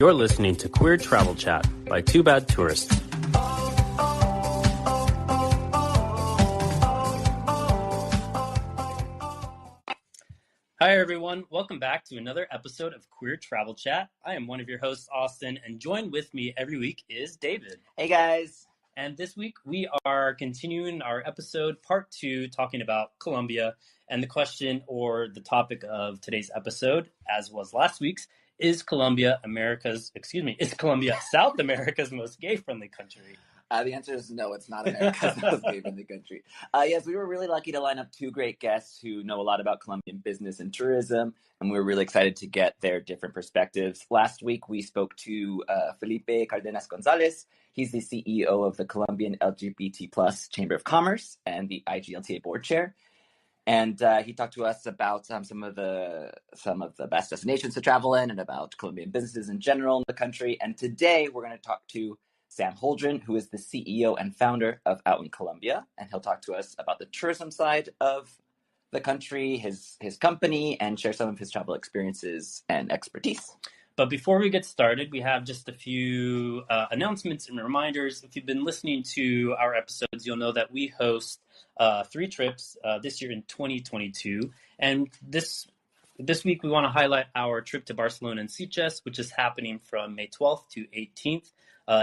You're listening to Queer Travel Chat by Two Bad Tourists. Hi, everyone. Welcome back to another episode of Queer Travel Chat. I am one of your hosts, Austin, and joined with me every week is David. Hey, guys. And this week we are continuing our episode, part 2, talking about Colombia. And the question or the topic of today's episode, as was last week's, is Colombia South America's most gay-friendly country? The answer is no, it's not America's most gay-friendly country. Yes, we were really lucky to line up two great guests who know a lot about Colombian business and tourism, and we were really excited to get their different perspectives. Last week, we spoke to Felipe Cardenas Gonzalez. He's the CEO of the Colombian LGBT+ Chamber of Commerce and the IGLTA board chair. And he talked to us about some of the best destinations to travel in and about Colombian businesses in general in the country. And today we're going to talk to Sam Holdren, who is the CEO and founder of Out in Colombia. And he'll talk to us about the tourism side of the country, his company, and share some of his travel experiences and expertise. But before we get started, we have just a few announcements and reminders. If you've been listening to our episodes, you'll know that we host 3 trips this year in 2022. And this week, we want to highlight our trip to Barcelona and Sitges, which is happening from May 12th to 18th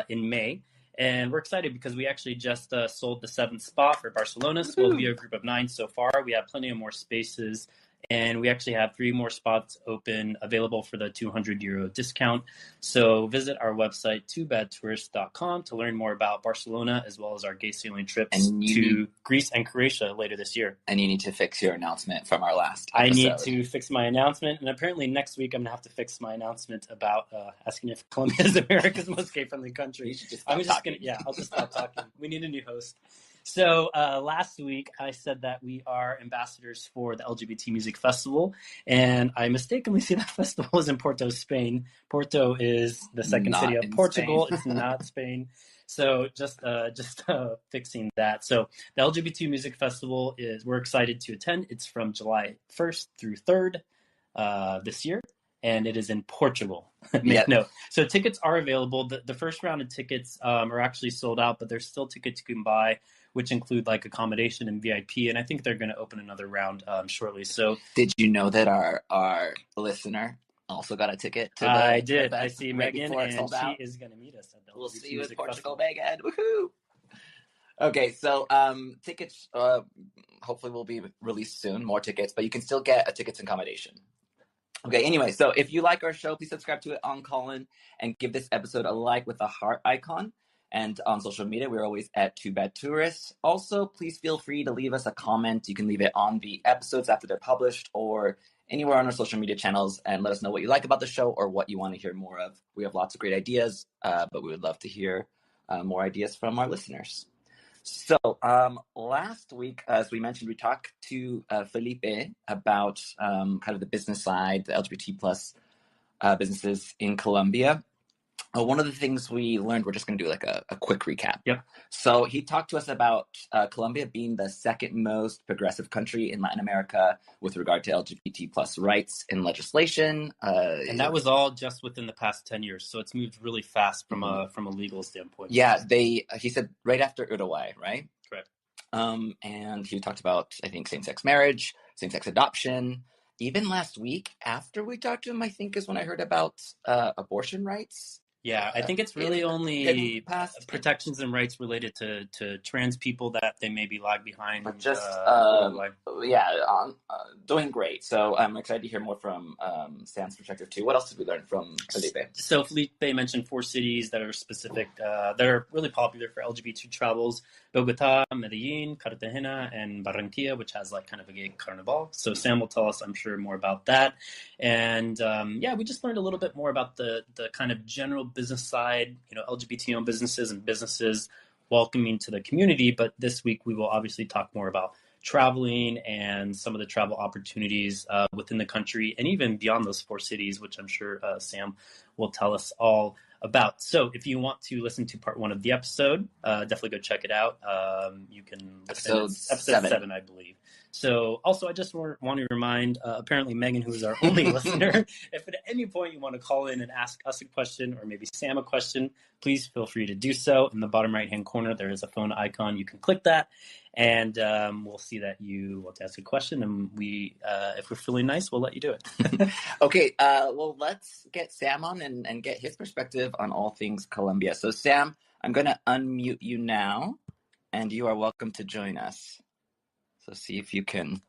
in May. And we're excited because we actually just sold the 7th spot for Barcelona. So we'll be a group of 9 so far. We have plenty of more spaces. And we actually have 3 more spots open available for the €200 discount. So visit our website, twobadtourists.com, to learn more about Barcelona as well as our gay sailing trips to Greece and Croatia later this year. And you need to fix your announcement from our last episode. I need to fix my announcement. And apparently next week I'm going to have to fix my announcement about asking if Colombia is America's most gay-friendly country. You should just stop talking. I'll just stop talking. We need a new host. So last week, I said that we are ambassadors for the LGBT Music Festival, and I mistakenly see that festival is in Porto, Spain. Porto is the second city of Portugal. It's not Spain. So just fixing that. So the LGBT Music Festival we're excited to attend. It's from July 1st through 3rd this year. And it is in Portugal. Make note. So tickets are available. The first round of tickets are actually sold out, but there's still tickets you can buy, which include like accommodation and VIP. And I think they're going to open another round shortly. So did you know that our listener also got a ticket to the I did. event I see right Megan, and she is going to meet us at the We'll LGBT see you in Music Portugal, Festival. Megan. Woohoo! Okay, so tickets hopefully will be released soon, more tickets, but you can still get a tickets and accommodation. Okay, anyway, so if you like our show, please subscribe to it on Callin and give this episode a like with a heart icon. And on social media, we're always at Two Bad Tourists. Also, please feel free to leave us a comment. You can leave it on the episodes after they're published or anywhere on our social media channels and let us know what you like about the show or what you want to hear more of. We have lots of great ideas, but we would love to hear more ideas from our listeners. So last week, as we mentioned, we talked to Felipe about kind of the business side, the LGBT+ businesses in Colombia. One of the things we learned, we're just going to do like a quick recap. Yep. So he talked to us about Colombia being the second most progressive country in Latin America with regard to LGBT+ rights and legislation. And that was all just within the past 10 years. So it's moved really fast from a legal standpoint. Yeah, he said right after Uruguay, right? Correct. And he talked about, I think, same-sex marriage, same-sex adoption. Even last week, after we talked to him, I think is when I heard about abortion rights. Yeah, I think it's really only protections and rights related to trans people that they maybe lag behind. But just, doing great. So I'm excited to hear more from Sam's perspective too. What else did we learn from Felipe? So Felipe mentioned 4 cities that are specific, that are really popular for LGBT travels: Bogota, Medellin, Cartagena, and Barranquilla, which has like kind of a gay carnival. So Sam will tell us, I'm sure, more about that. And we just learned a little bit more about the kind of general business side, LGBT-owned businesses and businesses welcoming to the community. But this week we will obviously talk more about traveling and some of the travel opportunities within the country and even beyond those 4 cities, which I'm sure Sam will tell us all about. So if you want to listen to part 1 of the episode, definitely go check it out. You can listen. It's episode 7, I believe. So also, I just want to remind, apparently Megan, who is our only listener, if at any point you want to call in and ask us a question or maybe Sam a question, please feel free to do so. In the bottom right-hand corner, there is a phone icon. You can click that, and we'll see that you want to ask a question, and we, if we're feeling nice, we'll let you do it. Okay, well, let's get Sam on and get his perspective on all things Colombia. So, Sam, I'm going to unmute you now, and you are welcome to join us. So see if you can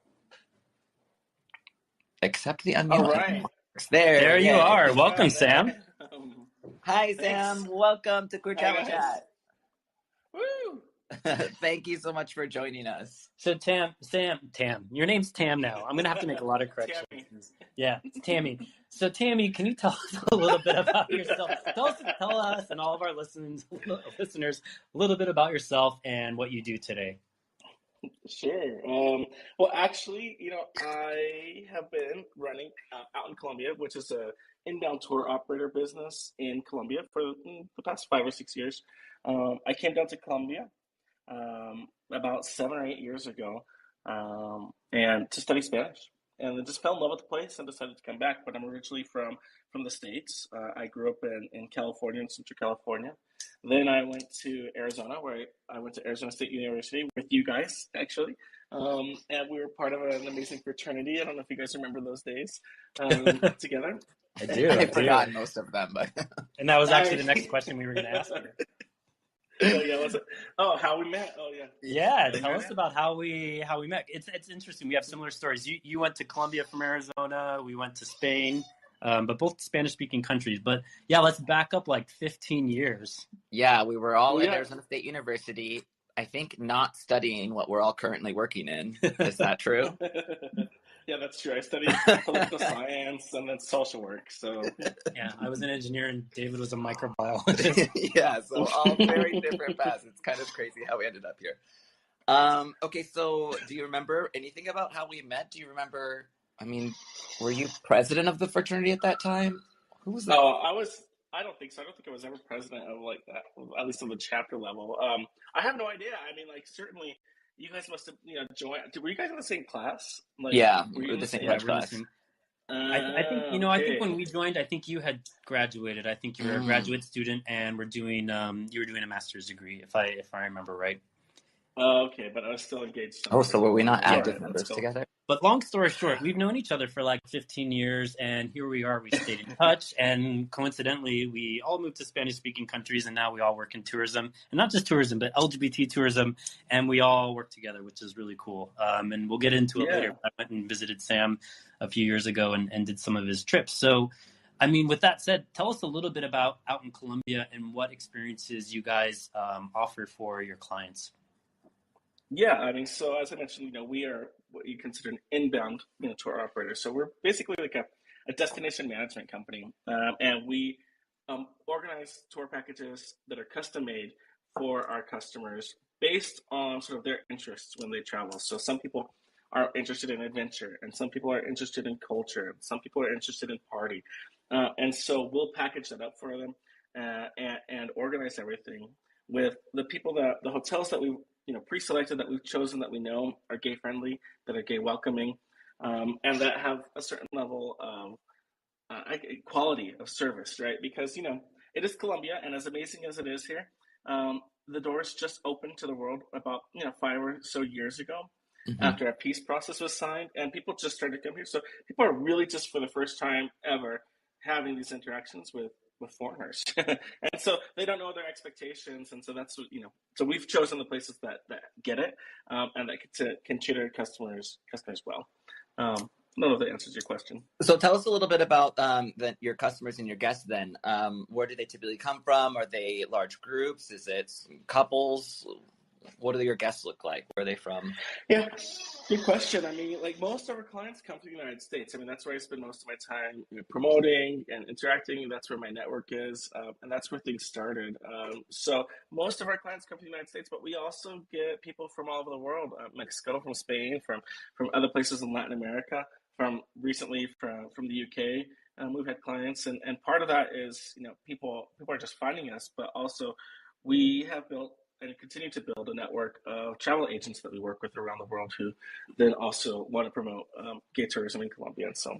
accept the unmute. All right. There you are. Welcome, Sam. Hi, Sam. Thanks. Welcome to Queer Travel Hi, Chat. Woo! Thank you so much for joining us. So Tam, your name's Tam now. I'm going to have to make a lot of corrections. Tammy. Yeah, Tammy. So Tammy, can you tell us a little bit about yourself? Tell us and all of our listeners a little bit about yourself and what you do today. Sure. Well, actually, I have been running out in Colombia, which is a inbound tour operator business in Colombia for the past 5 or 6 years. I came down to Colombia about 7 or 8 years ago, and to study Spanish, and I just fell in love with the place and decided to come back. But I'm originally from the States. I grew up in California, in Central California. Then I went to Arizona, where I went to Arizona State University with you guys, actually. And we were part of an amazing fraternity. I don't know if you guys remember those days together. I do. I've forgotten most of them, but and that was actually the next question we were going to ask you. Oh yeah, was it? Oh, how we met? Oh yeah. Yeah, tell us about how we met. It's interesting. We have similar stories. You went to Colombia from Arizona. We went to Spain, but both Spanish-speaking countries. But yeah, let's back up like 15 years. Yeah, we were all at Arizona State University. I think not studying what we're all currently working in. Is that true? Yeah, that's true. I studied political science and then social work. So yeah, I was an engineer and David was a microbiologist. Yeah, so all very different paths. It's kind of crazy how we ended up here. Okay, so do you remember anything about how we met? Do you remember? I mean, were you president of the fraternity at that time? Who was that? No, I don't think so. I don't think I was ever president of like that, at least on the chapter level. I have no idea. I mean, like certainly. You guys must have, joined. Were you guys in the same class? Like, yeah, we were the same class. I think okay. I think when we joined, I think you had graduated. I think you were a graduate student, and you were doing a master's degree, if I remember right. Okay, but I was still engaged. Oh, so were we not active members together? But long story short, we've known each other for like 15 years, and here we are. We stayed in touch, and coincidentally, we all moved to Spanish-speaking countries, and now we all work in tourism, and not just tourism, but LGBT tourism, and we all work together, which is really cool. And we'll get into it later. I went and visited Sam a few years ago and did some of his trips. So, I mean, with that said, tell us a little bit about out in Colombia and what experiences you guys offer for your clients. Yeah, I mean, so as I mentioned, we are what you consider an inbound, tour operator. So we're basically like a destination management company, and we organize tour packages that are custom made for our customers based on sort of their interests when they travel. So some people are interested in adventure, and some people are interested in culture, and some people are interested in party, and so we'll package that up for them and organize everything with the people the hotels that we pre-selected, that we've chosen, that we know are gay friendly, that are gay welcoming, and that have a certain level of quality of service, right? Because it is Colombia, and as amazing as it is here, the doors just opened to the world about 5 or so years ago, after a peace process was signed, and people just started to come here. So people are really just for the first time ever having these interactions with foreigners. And so they don't know their expectations, and so that's what so we've chosen the places that get it, and that can treat our customers well. I don't know if that answers your question. So tell us a little bit about your customers and your guests then. Where do they typically come from? Are they large groups? Is it couples? What do your guests look like? Where are they from? Yeah, good question. I mean, like most of our clients come from the United States. I mean, that's where I spend most of my time promoting and interacting. That's where my network is, and that's where things started. So most of our clients come from the United States, but we also get people from all over the world: Mexico, from Spain, from other places in Latin America, from recently from the UK, We've had clients, and part of that is, people are just finding us, but also we have built and continue to build a network of travel agents that we work with around the world who then also want to promote gay tourism in Colombia. And so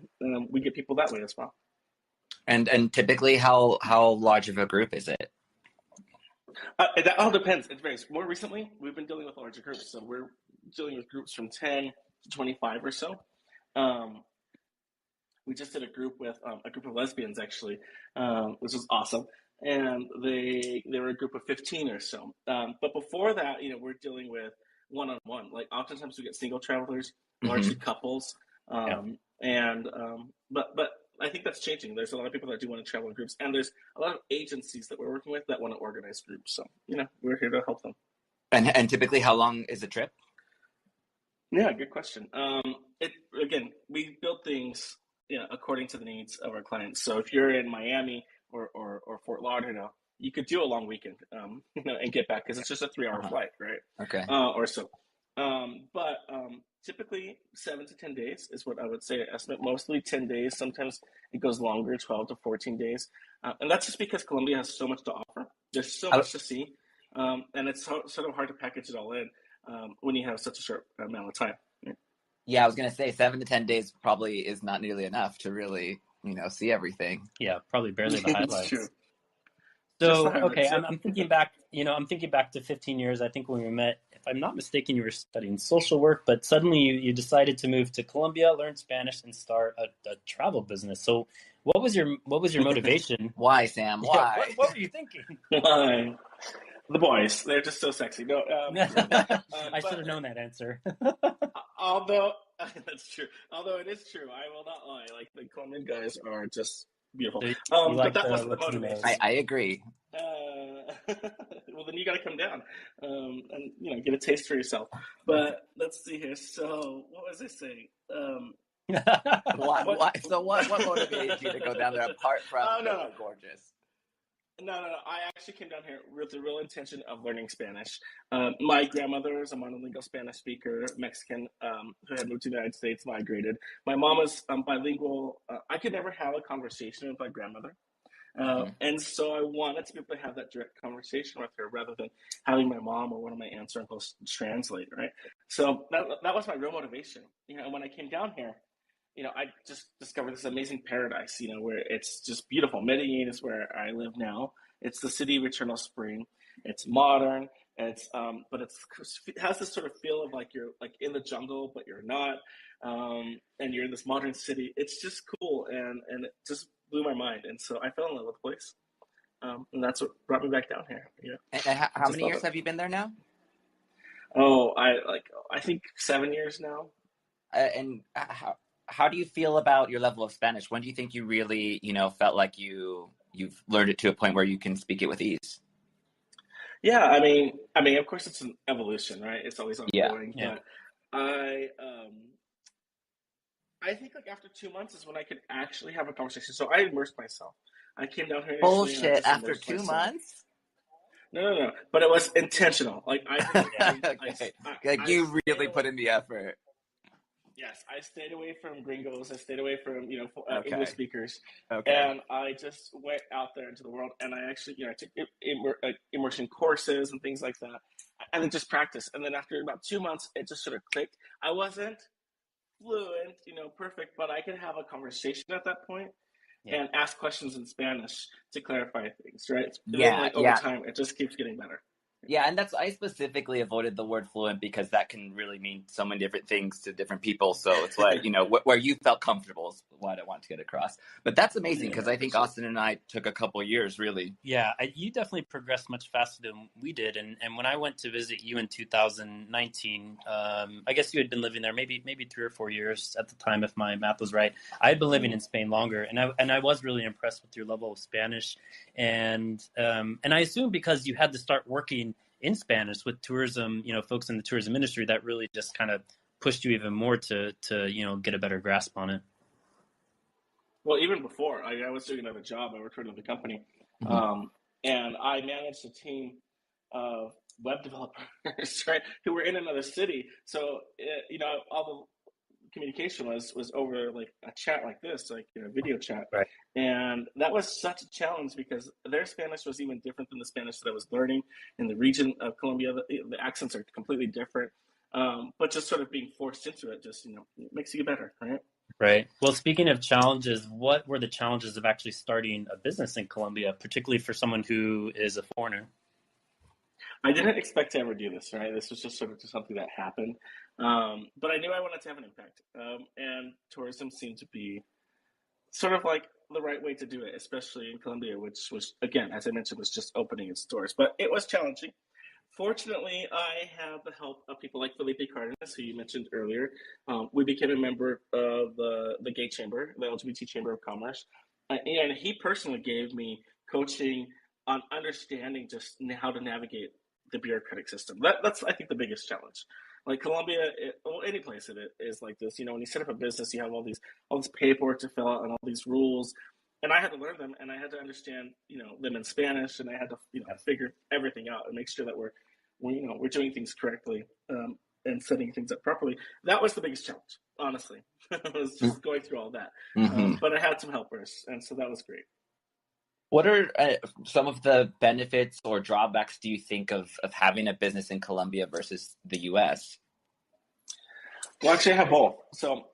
we get people that way as well. And typically, how large of a group is it? That all depends. It varies. More recently, we've been dealing with larger groups. So we're dealing with groups from 10 to 25 or so. We just did a group with a group of lesbians, actually, which was awesome. And they were a group of 15 or so. But before that, we're dealing with one-on-one. Like oftentimes we get single travelers, largely couples. But I think that's changing. There's a lot of people that do want to travel in groups, and there's a lot of agencies that we're working with that want to organize groups. So, we're here to help them. And typically, how long is a trip? Yeah, good question. Again, we build things according to the needs of our clients. So if you're in Miami or Fort Lauderdale, you could do a long weekend, and get back because it's just a 3-hour flight, right? Okay. Or so. But typically 7 to 10 days is what I would say. Estimate mostly 10 days. Sometimes it goes longer, 12 to 14 days. And that's just because Colombia has so much to offer. There's so much to see. And it's sort of hard to package it all in when you have such a short amount of time. Yeah, I was going to say 7 to 10 days probably is not nearly enough to really, see everything. Yeah, probably barely the highlights. It's true. So, okay, I'm thinking back, I'm thinking back to 15 years, I think when we met. If I'm not mistaken, you were studying social work, but suddenly you decided to move to Colombia, learn Spanish, and start a travel business. So what was your motivation? Why, Sam? Why? Yeah, what were you thinking? Why? The boys, they're just so sexy. No, I should have known that answer. Although, that's true. Although it is true, I will not lie. Like, the Colombian guys are just beautiful. But that wasn't the motivation. I agree. Well, then you got to come down and get a taste for yourself. But let's see here. So, what was I saying? What motivated you to go down there apart from gorgeous? No. I actually came down here with the real intention of learning Spanish. My grandmother is a monolingual Spanish speaker, Mexican, who had moved to the United States, migrated. My mom was bilingual. I could never have a conversation with my grandmother. And so I wanted to be able to have that direct conversation with her rather than having my mom or one of my aunts or uncles translate, right? So that was my real motivation. And when I came down here, I just discovered this amazing paradise, where it's just beautiful. Medellin is where I live now. It's the city of eternal spring. It's modern. But it has this sort of feel of like you're like in the jungle, but you're not. And you're in this modern city. It's just cool, and it just blew my mind. And so I fell in love with the place. And that's what brought me back down here. And how many years have you been there now? Oh, I think 7 years now. And how do you feel about your level of Spanish? When do you think you really, felt like you've learned it to a point where you can speak it with ease? Yeah, I mean, of course, it's an evolution, right? It's always ongoing. Yeah. But I think like after 2 months is when I could actually have a conversation. So I immersed myself. I came down here. Bullshit! After 2 months? No. But it was intentional. Like you really put in the effort. Yes, I stayed away from gringos. I stayed away from English speakers, and I just went out there into the world. And I actually, I took immersion courses and things like that, and then just practice. And then after about 2 months, it just sort of clicked. I wasn't fluent, perfect, but I could have a conversation at that point and ask questions in Spanish to clarify things, right? And then, over time, it just keeps getting better. Yeah, and I specifically avoided the word fluent because that can really mean so many different things to different people. So it's like, where you felt comfortable is what I want to get across. But that's amazing because I think Austin and I took a couple of years, really. Yeah, you definitely progressed much faster than we did. And when I went to visit you in 2019, I guess you had been living there maybe 3 or 4 years at the time, if my math was right. I had been living in Spain longer, and I was really impressed with your level of Spanish. And I assume because you had to start working in Spanish with tourism, folks in the tourism industry, that really just kind of pushed you even more to get a better grasp on it. Well, even before, I was doing another job. I worked for another company, and I managed a team of web developers, right, who were in another city. So, all the communication was over like a chat like this, like a video chat. Right. And that was such a challenge because their Spanish was even different than the Spanish that I was learning in the region of Colombia. The accents are completely different. But just sort of being forced into it just, makes you better, right? Right. Well, speaking of challenges, what were the challenges of actually starting a business in Colombia, particularly for someone who is a foreigner? I didn't expect to ever do this, right? This was just sort of something that happened. But I knew I wanted to have an impact. And tourism seemed to be sort of like the right way to do it, especially in Colombia, which was, again, as I mentioned, was just opening its doors. But it was challenging. Fortunately, I have the help of people like Felipe Cardenas, who you mentioned earlier. We became a member of the Gay Chamber, the LGBT Chamber of Commerce. And he personally gave me coaching on understanding just how to navigate the bureaucratic system. That's, I think, the biggest challenge. Like Colombia, any place it is like this. When you set up a business, you have all this paperwork to fill out and all these rules. And I had to learn them, and I had to understand, them in Spanish, and I had to, figure everything out and make sure that we're doing things correctly, and setting things up properly. That was the biggest challenge, honestly. It was just going through all that. But I had some helpers, and so that was great. What are some of the benefits or drawbacks do you think of having a business in Colombia versus the U.S.? Well, actually, I have both. So,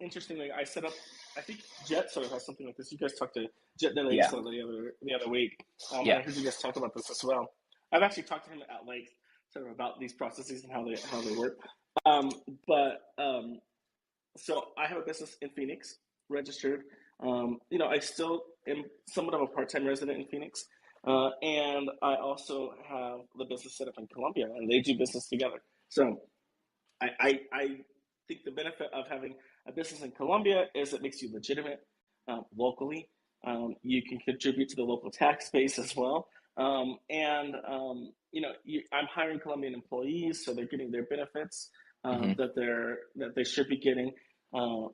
interestingly, I set up. I think Jet sort of has something like this. You guys talked to Jet the other week. I heard you guys talk about this as well. I've actually talked to him at length, sort of about these processes and how they work. So I have a business in Phoenix, registered. I still am somewhat of a part-time resident in Phoenix, and I also have the business set up in Colombia, and they do business together. So I think the benefit of having a business in Colombia is it makes you legitimate locally. You can contribute to the local tax base as well. I'm hiring Colombian employees, so they're getting their benefits that they should be getting.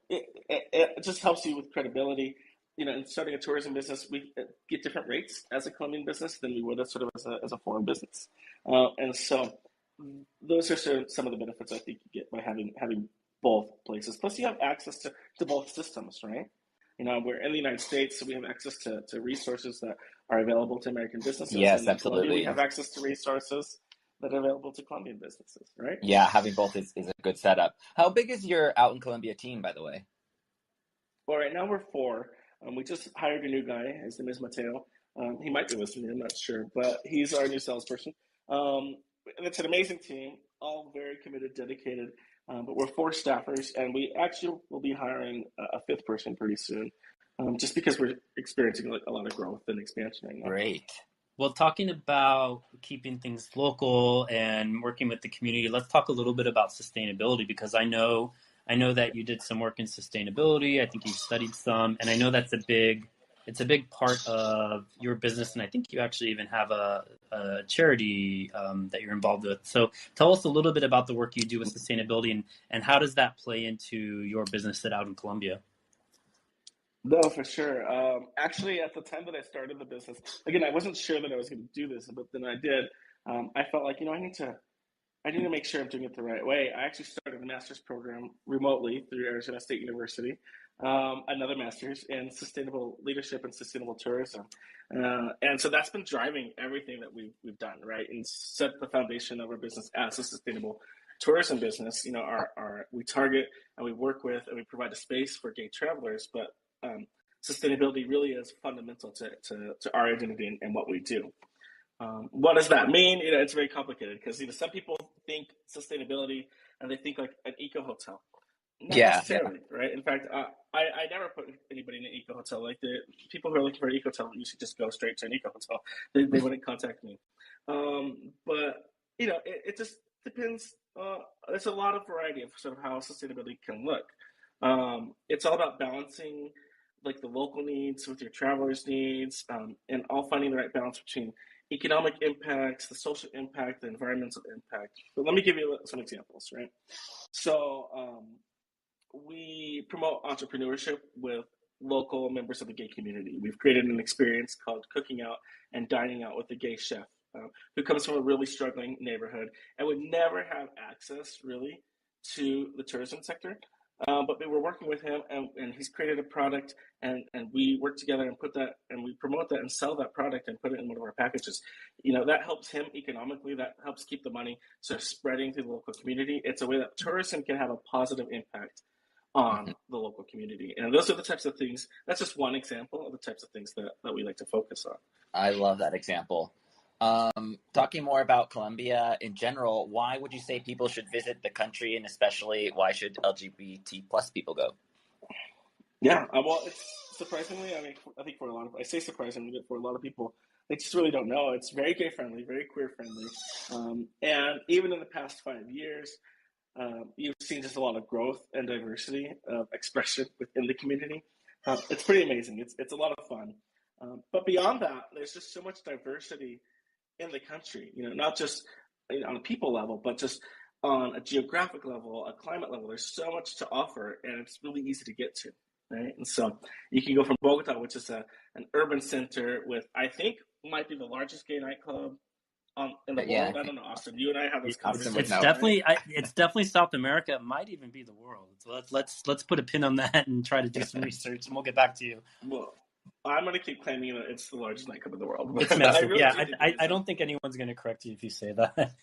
It just helps you with credibility. In starting a tourism business, we get different rates as a Colombian business than we would as a foreign business, and so those are some of the benefits I think you get by having both places. Plus, you have access to both systems, right? We're in the United States, so we have access to resources that are available to American businesses. Yes, and absolutely. Colombia, we have access to resources that are available to Colombian businesses, right? Yeah, having both is a good setup. How big is your out in Colombia team, by the way? Well, right now we're 4. We just hired a new guy. His name is Mateo. He might be listening, I'm not sure, but he's our new salesperson. It's an amazing team, all very committed, dedicated. But we're 4 staffers, and we actually will be hiring a 5th person pretty soon, just because we're experiencing a lot of growth and expansion right now. Great. Well, talking about keeping things local and working with the community, let's talk a little bit about sustainability, because I know that you did some work in sustainability. I think you studied some, and I know it's a big part of your business, and I think you actually even have a charity that you're involved with. So tell us a little bit about the work you do with sustainability, and how does that play into your business out in Colombia? No, for sure. Actually, at the time that I started the business, again, I wasn't sure that I was going to do this, but then I did. I felt like, I need to make sure I'm doing it the right way. I actually started a master's program remotely through Arizona State University, another master's in sustainable leadership and sustainable tourism. And so that's been driving everything that we've done, right? And set the foundation of our business as a sustainable tourism business. We target and we work with and we provide a space for gay travelers, but sustainability really is fundamental to our identity and what we do. What does that mean? It's very complicated because some people think sustainability and they think like an eco hotel. Not necessarily, right? In fact, I never put anybody in an eco hotel. Like the people who are looking for an eco hotel usually just go straight to an eco hotel. They wouldn't contact me. But it just depends. There's a lot of variety of sort of how sustainability can look. It's all about balancing like the local needs with your travelers' needs, and all finding the right balance between economic impacts, the social impact, the environmental impact. But let me give you some examples, right? So we promote entrepreneurship with local members of the gay community. We've created an experience called Cooking Out and Dining Out with a Gay Chef, who comes from a really struggling neighborhood and would never have access really to the tourism sector But we were working with him, and he's created a product, and we work together and put that, and we promote that and sell that product and put it in one of our packages. That helps him economically. That helps keep the money sort of spreading through the local community. It's a way that tourism can have a positive impact on the local community. And those are the types of things, that's just one example of the types of things that we like to focus on. I love that example. Talking more about Colombia in general, why would you say people should visit the country, and especially why should LGBT plus people go? Yeah, well, it's surprisingly, I think for a lot of, I say surprisingly, but for a lot of people, they just really don't know. It's very gay friendly, very queer friendly. And even in the past 5 years, you've seen just a lot of growth and diversity of expression within the community. It's pretty amazing. It's a lot of fun. But beyond that, there's just so much diversity in the country, not just on a people level, but just on a geographic level, a climate level. There's so much to offer, and it's really easy to get to, right? And so you can go from Bogota, which is an urban center with, I think, might be the largest gay nightclub in the world. I don't know, Austin. You and I have this conversation. It's definitely South America. It might even be the world. So let's put a pin on that and try to do some research, and we'll get back to you. Well, I'm going to keep claiming that it's the largest nightclub in the world. It's massive. I don't think anyone's going to correct you if you say that.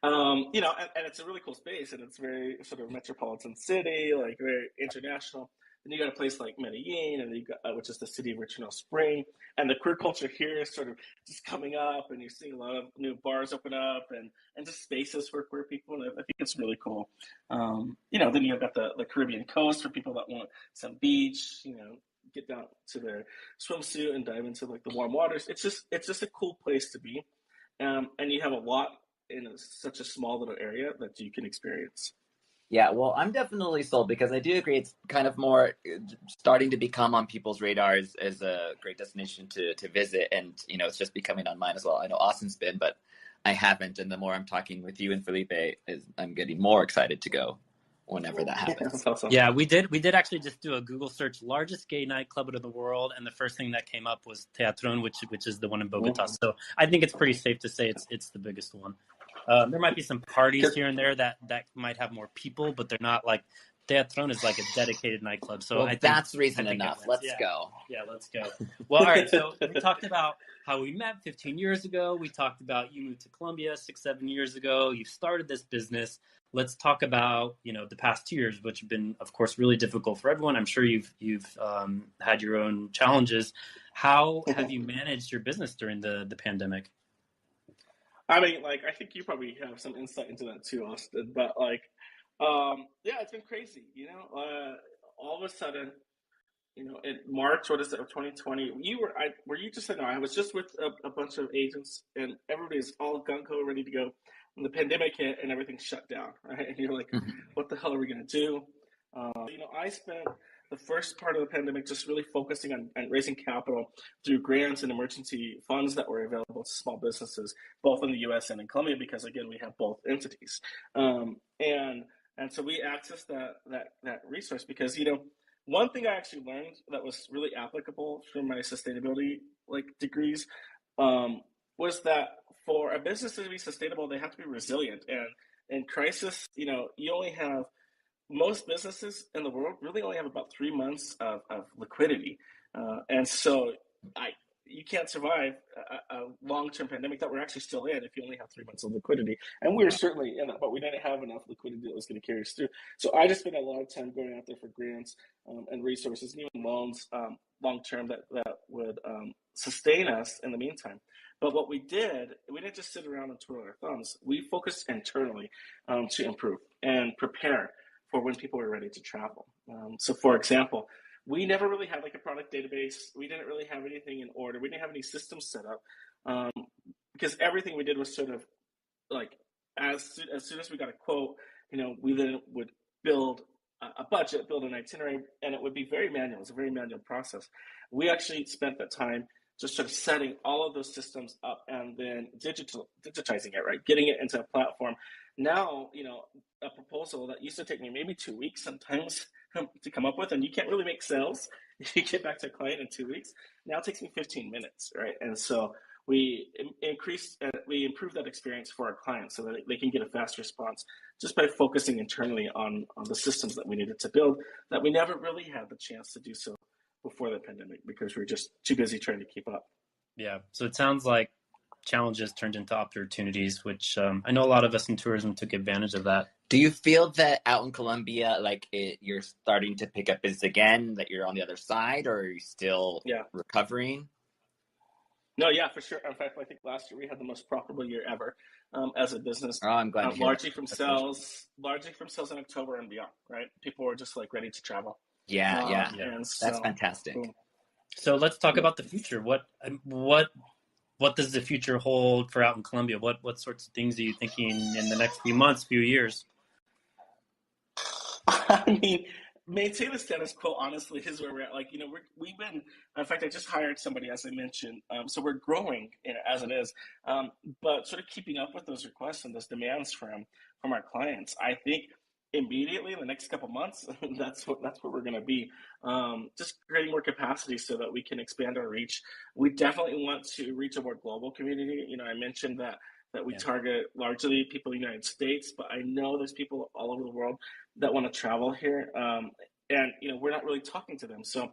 And it's a really cool space, and it's very sort of metropolitan city, like very international. And you got a place like Medellin, and you got, which is the city of Eternal Spring, and the queer culture here is sort of just coming up, and you're seeing a lot of new bars open up, and just spaces for queer people, and I think it's really cool. Then you've got the Caribbean coast for people that want some beach, get down to their swimsuit and dive into like the warm waters. It's just a cool place to be, and you have a lot in such a small little area that you can experience. Yeah, well, I'm definitely sold, because I do agree it's kind of more starting to become on people's radars as a great destination to visit. And, it's just becoming on mine as well. I know Austin's been, but I haven't. And the more I'm talking with you and Felipe, I'm getting more excited to go whenever that happens. Awesome. Yeah, we did actually just do a Google search, largest gay nightclub in the world. And the first thing that came up was Teatron, which is the one in Bogota. Mm-hmm. So I think it's pretty safe to say it's the biggest one. There might be some parties here and there that might have more people, but they're not like Teatron is like a dedicated nightclub. So that's reason enough. Let's go. Yeah, let's go. Well, all right. So we talked about how we met 15 years ago. We talked about you moved to Colombia 6-7 years ago. You started this business. Let's talk about the past 2 years, which have been, of course, really difficult for everyone. I'm sure you've had your own challenges. How have you managed your business during the pandemic? I think you probably have some insight into that too, Austin. But it's been crazy. All of a sudden, in March, what is it, of 2020? Were you just no? I was just with a bunch of agents, and everybody's all gung ho, ready to go. And the pandemic hit, and everything shut down. Right? And you're like, what the hell are we gonna do? I spent the first part of the pandemic just really focusing on raising capital through grants and emergency funds that were available to small businesses, both in the U.S. and in Colombia, because again, we have both entities. And so we accessed that resource because, one thing I actually learned that was really applicable from my sustainability degrees was that for a business to be sustainable, they have to be resilient. And in crisis, you only have, most businesses in the world really only have about 3 months of liquidity. And so you can't survive a long-term pandemic that we're actually still in if you only have 3 months of liquidity. And we were certainly in that, but we didn't have enough liquidity that was going to carry us through. So I just spent a lot of time going out there for grants and resources, and even loans long-term that would sustain us in the meantime. But what we didn't just sit around and twiddle our thumbs. We focused internally to improve and prepare for when people were ready to travel. So for example, we never really had a product database. We didn't really have anything in order. We didn't have any systems set up because everything we did was sort of as soon as we got a quote, we then would build a budget, build an itinerary, and it would be very manual. It was a very manual process. We actually spent that time just sort of setting all of those systems up and then digitizing it, right? Getting it into a platform. Now, a proposal that used to take me maybe 2 weeks sometimes to come up with, and you can't really make sales if you get back to a client in 2 weeks. Now it takes me 15 minutes, right? And so we improved that experience for our clients so that they can get a fast response just by focusing internally on the systems that we needed to build that we never really had the chance to do so before the pandemic because we were just too busy trying to keep up. Yeah. So it sounds like challenges turned into opportunities, which I know a lot of us in tourism took advantage of that. Do you feel that out in Colombia, you're starting to pick up business again, that you're on the other side, or are you still recovering? No, yeah, for sure. In fact, I think last year we had the most profitable year ever as a business. Oh, I'm glad to hear largely from sales in October and beyond, right? People were just like ready to travel. Yeah. And that's fantastic. Boom. So let's talk about the future. What does the future hold for out in Colombia? What sorts of things are you thinking in the next few months, few years? I mean, maintain the status quo, honestly, is where we're at. We've been, in fact, I just hired somebody, as I mentioned. So we're growing as it is, but sort of keeping up with those requests and those demands from our clients. I think immediately in the next couple months, that's what we're going to be. Just creating more capacity so that we can expand our reach. We definitely want to reach a more global community. I mentioned that we target largely people in the United States, but I know there's people all over the world that want to travel here. And we're not really talking to them. So,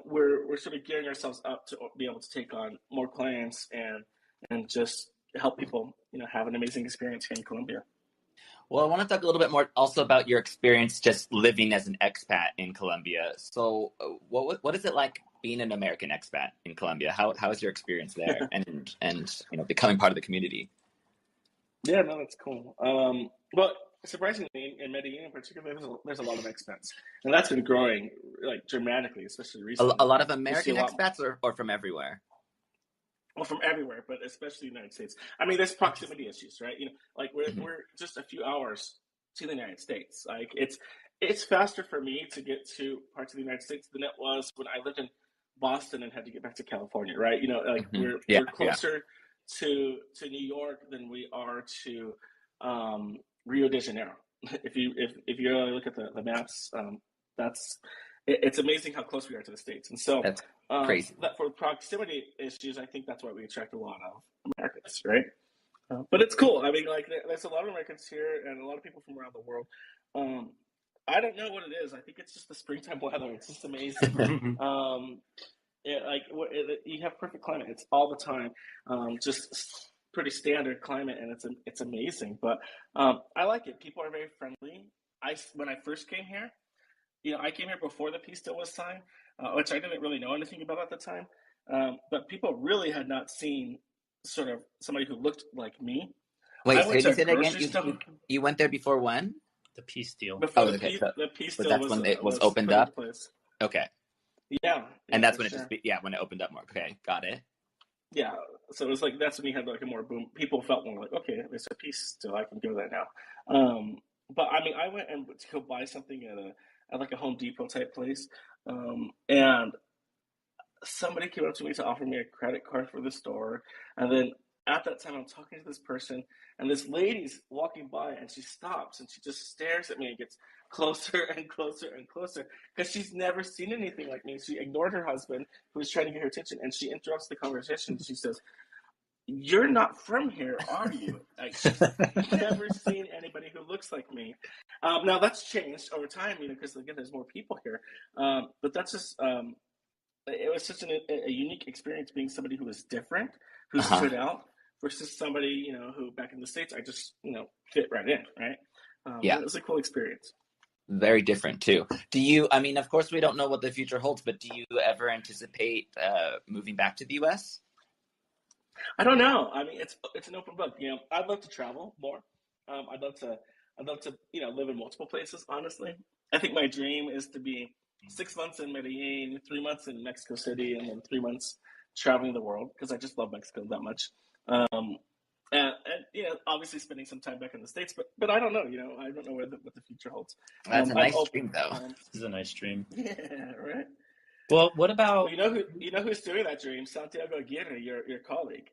we're sort of gearing ourselves up to be able to take on more clients and just help people, have an amazing experience here in Colombia. Well, I want to talk a little bit more also about your experience just living as an expat in Colombia. So what is it like being an American expat in Colombia? How is your experience there and becoming part of the community? Yeah, no, that's cool. Well, surprisingly, in Medellin in particular, there's a lot of expats, and that's been growing dramatically, especially recently. A lot of American expats or from everywhere? Well, from everywhere, but especially the United States. I mean, there's proximity issues, right? We're just a few hours to the United States. It's faster for me to get to parts of the United States than it was when I lived in Boston and had to get back to California, right? We're closer to New York than we are to Rio de Janeiro. If you really look at the maps, it's amazing how close we are to the States. And so that's crazy. For proximity issues, I think that's why we attract a lot of Americans, right? But it's cool. I mean, there's a lot of Americans here and a lot of people from around the world. I don't know what it is. I think it's just the springtime weather. It's just amazing. You have perfect climate. It's all the time. Just pretty standard climate, and it's amazing. But I like it. People are very friendly. When I first came here, I came here before the peace deal was signed, which I didn't really know anything about at the time. But people really had not seen sort of somebody who looked like me. Wait, so you said again, you went there before when? The peace deal. Before the peace deal that's when it was opened up? Okay. Yeah. And that's when when it opened up more. Okay, got it. Yeah, so it was that's when you had a more boom. People felt more like, okay, there's a peace deal, I can go there now. But I mean, I went and to go buy something at a Home Depot type place, and somebody came up to me to offer me a credit card for the store, and then at that time I'm talking to this person, and this lady's walking by, and she stops and she just stares at me and gets closer and closer and closer because she's never seen anything like me. She ignored her husband who was trying to get her attention, and she interrupts the conversation. She says, "You're not from here, are you?" She's never seen anybody who looks like me. Now that's changed over time, because again, there's more people here. But that's just it was such a unique experience being somebody who was different, who stood out, versus somebody who back in the States I just fit right in, right? It was a cool experience. Very different too. Do you? I mean, of course, we don't know what the future holds, but do you ever anticipate moving back to the U.S.? I don't know. I mean, it's an open book. I'd love to travel more. I'd love to live in multiple places. Honestly, I think my dream is to be 6 months in Medellin, 3 months in Mexico City, and then 3 months traveling the world because I just love Mexico that much. And obviously spending some time back in the States, but I don't know. I don't know what the future holds. That's a nice dream, though. This is a nice dream. Yeah, right. Well, what Well, about you know who's doing that, Dream? Santiago Aguirre, your colleague,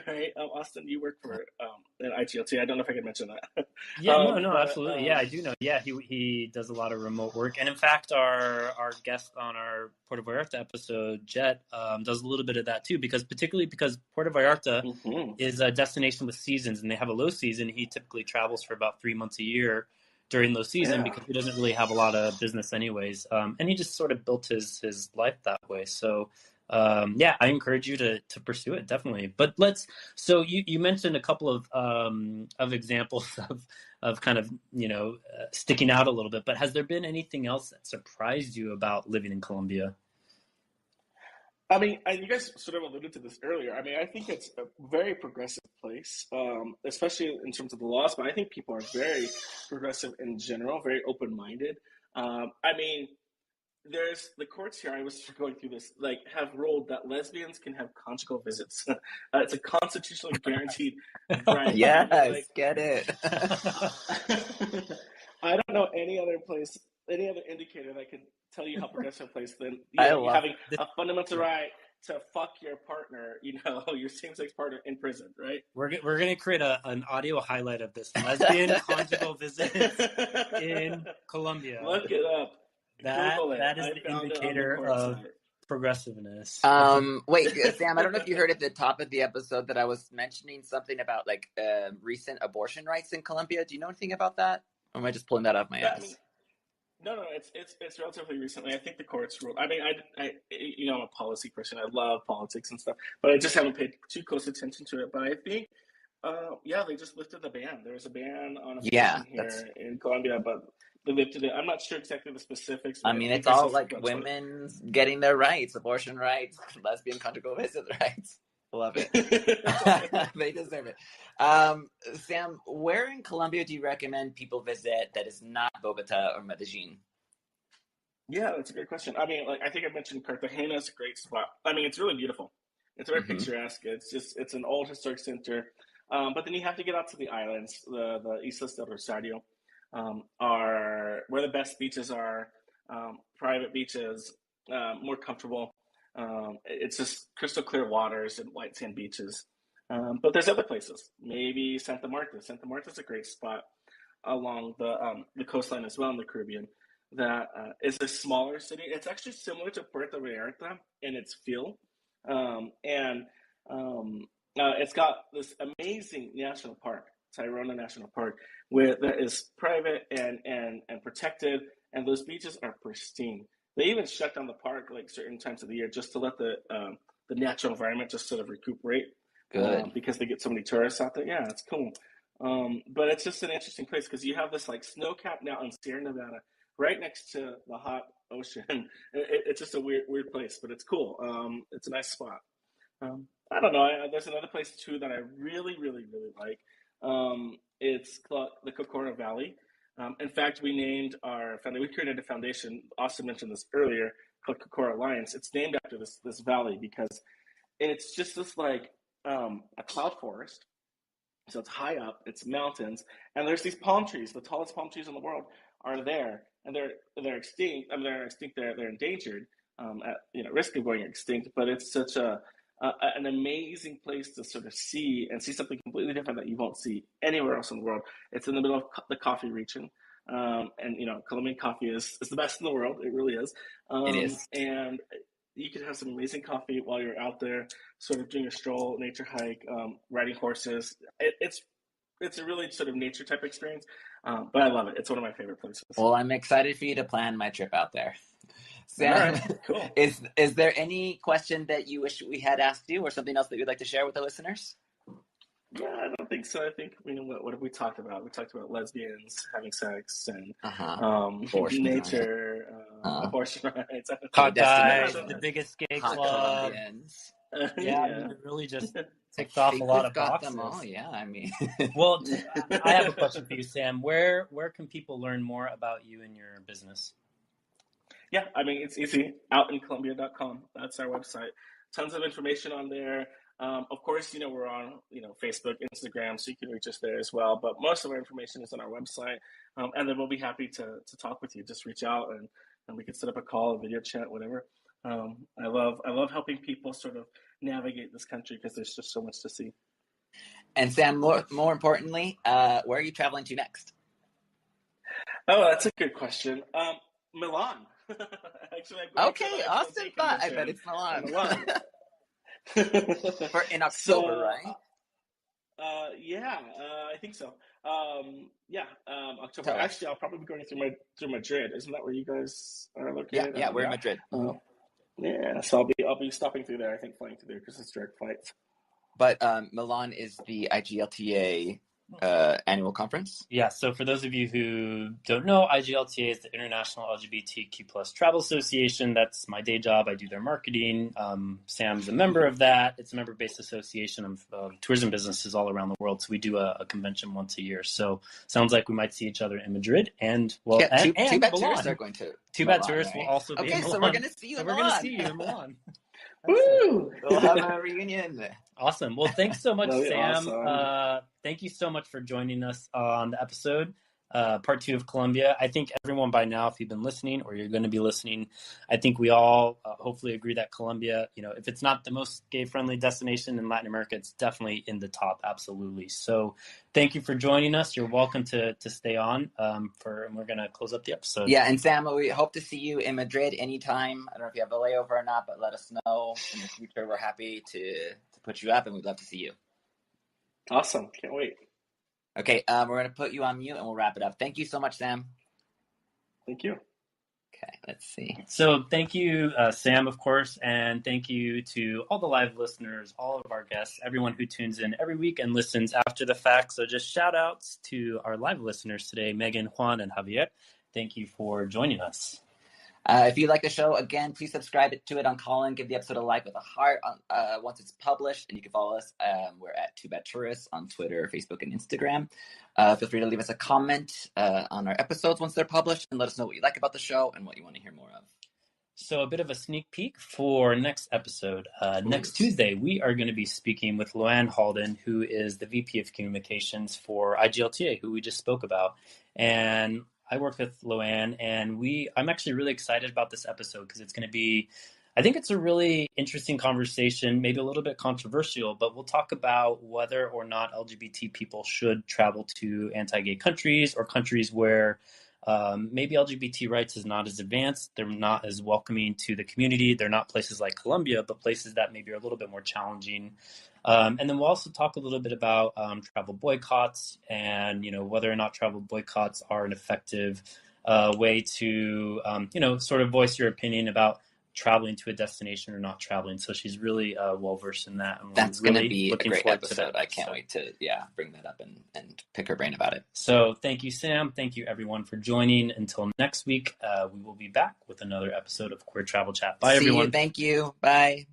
right? Austin, you work for at IGLT. I don't know if I can mention that. Yeah, no, But absolutely. Yeah, I do know. Yeah, he does a lot of remote work, and in fact, our guest on our Puerto Vallarta episode, Jet, does a little bit of that too. Particularly because Puerto Vallarta mhm. is a destination with seasons, and they have a low season. He typically travels for about 3 months a year during low season Yeah. because he doesn't really have a lot of business anyways, and he just sort of built his life that way. So. Yeah, I encourage you to pursue it definitely. But let's. So you mentioned a couple of examples of kind of sticking out a little bit. But has there been anything else that surprised you about living in Colombia? I mean, and you guys sort of alluded to this earlier. I mean, I think it's a very progressive place, especially in terms of the laws. But I think people are very progressive in general, very open-minded. I mean, there's the courts here. I was going through this, like, have ruled that lesbians can have conjugal visits. It's a constitutionally guaranteed right. Yes, Like, get it. I don't know any other place, any other indicator that can tell you how progressive a place than I you love having a fundamental right to fuck your partner, your same-sex partner in prison, right? We're gonna create an audio highlight of this lesbian conjugal visits in Colombia. Look it up. Google it. That is I the found it on the indicator court of site. progressiveness. Wait, Sam, I don't know if you heard at the top of the episode that I was mentioning something about like recent abortion rights in Colombia. Do you know anything about that? Or am I just pulling that off my Yeah, I ass? mean, no, it's relatively recently. I think the courts ruled. I mean, I'm a policy person. I love politics and stuff, but I just haven't paid too close attention to it. But I think, yeah, they just lifted the ban. There was a ban on Yeah, abortion that's. here in Colombia, but they lifted it. I'm not sure exactly the specifics, I but I mean, think it's there's all just like a bunch of women getting their rights, abortion rights, lesbian conjugal visit rights. Love it. it. They deserve it. Sam, where in Colombia do you recommend people visit that is not Bogota or Medellin? Yeah, that's a great question. I mean, like I think I mentioned Cartagena is a great spot. I mean, it's really beautiful. It's very Hmm. picturesque. It's an old historic center. But then you have to get out to the islands. The Islas del Rosario are where the best beaches are. Private beaches, more comfortable. It's just crystal clear waters and white sand beaches. But there's other places. Maybe Santa Marta. Santa Marta is a great spot along the coastline as well in the Caribbean. That is a smaller city. It's actually similar to Puerto Vallarta in its feel, and it's got this amazing national park, Tayrona National Park, where that is private and protected, and those beaches are pristine. They even shut down the park like certain times of the year just to let the natural environment just sort of recuperate Good. because they get so many tourists out there. Yeah, it's cool. But it's just an interesting place because you have this like snow-capped mountain, Sierra Nevada, right next to the hot ocean. It's just a weird place, but it's cool. It's a nice spot. I don't know. There's another place too that I really like. It's called the Cocora Valley. In fact, we created a foundation. Austin mentioned this earlier, called Cocora Alliance. It's named after this valley because it's just this like a cloud forest. So it's high up, it's mountains, and there's these palm trees. The tallest palm trees in the world are there, and they're extinct. I mean, they're extinct. They're endangered, at risk of going extinct. But it's such an amazing place to sort of see something completely different that you won't see anywhere else in the world. It's in the middle of the coffee region, and Colombian coffee is the best in the world. It really is, It is. and you can have some amazing coffee while you're out there, sort of doing a stroll, nature hike, riding horses. It's a really sort of nature type experience, but I love it. It's one of my favorite places. Well, I'm excited for you to plan my trip out there. All Sam, right, cool. is there any question that you wish we had asked you or something else that you'd like to share with the listeners? Yeah, I don't think so. I think what have we talked about? We talked about lesbians having sex and Abortion nature, abortion rights. Hot guys, Destination. the biggest gay Hot club. Colombians. Yeah, I mean, it really just ticked off a lot We've of got boxes. them all. Yeah, I mean. Well, I have a question for you, Sam. Where can people learn more about you and your business? Yeah, I mean, it's easy. OutinColombia.com. That's our website. Tons of information on there. Of course, we're on, Facebook, Instagram, so you can reach us there as well. But most of our information is on our website. And then we'll be happy to talk with you. Just reach out and we can set up a call, a video chat, whatever. I love helping people sort of navigate this country because there's just so much to see. And Sam, more importantly, where are you traveling to next? Oh, that's a good question. Milan. Actually, okay, awesome. I bet it's Milan. In October, right? Yeah, I think so. October. Actually, I'll probably be going through Madrid. Isn't that where you guys are located? Yeah, we're in Madrid. Yeah, so I'll be stopping through there. I think flying through there because it's direct flights. But Milan is the IGLTA annual conference. Yeah, so for those of you who don't know, IGLTA is the International LGBTQ Plus Travel Association. That's my day job. I do their marketing. Sam's a member of that. It's a member-based association of tourism businesses all around the world. So we do a convention once a year. So sounds like we might see each other in Madrid and two bad tourists are going to. Two bad tourists will also be in Milan. Okay, so we're going to see you in Milan. We're going to see you in Milan. Woo! We'll have a reunion. Awesome. Well, thanks so much, Sam. Awesome. Thank you so much for joining us on the episode, part 2 of Colombia. I think everyone by now, if you've been listening or you're going to be listening, I think we all hopefully agree that Colombia, if it's not the most gay-friendly destination in Latin America, it's definitely in the top, absolutely. So thank you for joining us. You're welcome to stay on, and we're going to close up the episode. Yeah, and Sam, we hope to see you in Madrid anytime. I don't know if you have a layover or not, but let us know in the future. We're happy to put you up, and we'd love to see you. Awesome. Can't wait. Okay, we're going to put you on mute, and we'll wrap it up. Thank you so much, Sam. Thank you. Okay, let's see. So thank you, Sam, of course, and thank you to all the live listeners, all of our guests, everyone who tunes in every week and listens after the fact. So just shout outs to our live listeners today, Megan, Juan, and Javier. Thank you for joining us. If you like the show, again, please subscribe to it on Callin. Give the episode a like with a heart once it's published. And you can follow us. We're at Two Bad Tourists on Twitter, Facebook, and Instagram. Feel free to leave us a comment on our episodes once they're published and let us know what you like about the show and what you want to hear more of. So a bit of a sneak peek for next episode. Next Tuesday, we are going to be speaking with Loanne Halden, who is the VP of Communications for IGLTA, who we just spoke about. And I work with Loanne, and I'm actually really excited about this episode because it's going to be, I think it's a really interesting conversation, maybe a little bit controversial, but we'll talk about whether or not LGBT people should travel to anti-gay countries or countries where maybe LGBT rights is not as advanced. They're not as welcoming to the community. They're not places like Colombia, but places that maybe are a little bit more challenging. And then we'll also talk a little bit about travel boycotts and, whether or not travel boycotts are an effective way to, sort of voice your opinion about traveling to a destination or not traveling. So she's really well-versed in that. And that's really going to be a great episode. I can't wait to bring that up and pick her brain about it. So thank you, Sam. Thank you, everyone, for joining. Until next week, we will be back with another episode of Queer Travel Chat. Bye, everyone. See you. Thank you. Bye.